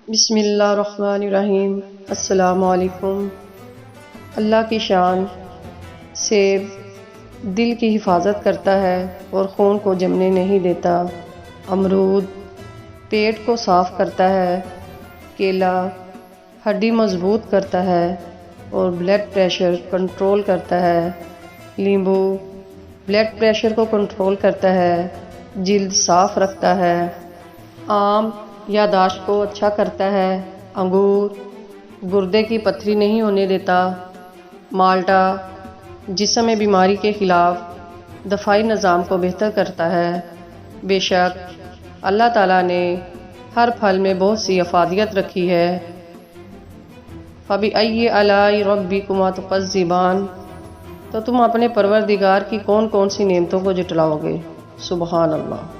بسم اللہ الرحمن الرحیم۔ السلام علیکم۔ اللہ کی شان۔ سیب دل کی حفاظت کرتا ہے اور خون کو جمنے نہیں دیتا۔ امرود پیٹ کو صاف کرتا ہے۔ کیلا ہڈی مضبوط کرتا ہے اور بلڈ پریشر کنٹرول کرتا ہے۔ لیمبو بلڈ پریشر کو کنٹرول کرتا ہے، جلد صاف رکھتا ہے۔ آم یادداشت کو اچھا کرتا ہے۔ انگور گردے کی پتھری نہیں ہونے دیتا۔ مالٹا جسم میں بیماری کے خلاف دفاعی نظام کو بہتر کرتا ہے۔ بے شک اللہ تعالیٰ نے ہر پھل میں بہت سی افادیت رکھی ہے۔ فَبِأَيِّ آلَاءِ رَبِّكُمَا تُكَذِّبَانِ، تو تم اپنے پروردگار کی کون کون سی نعمتوں کو جھٹلاؤ گے؟ سبحان اللہ۔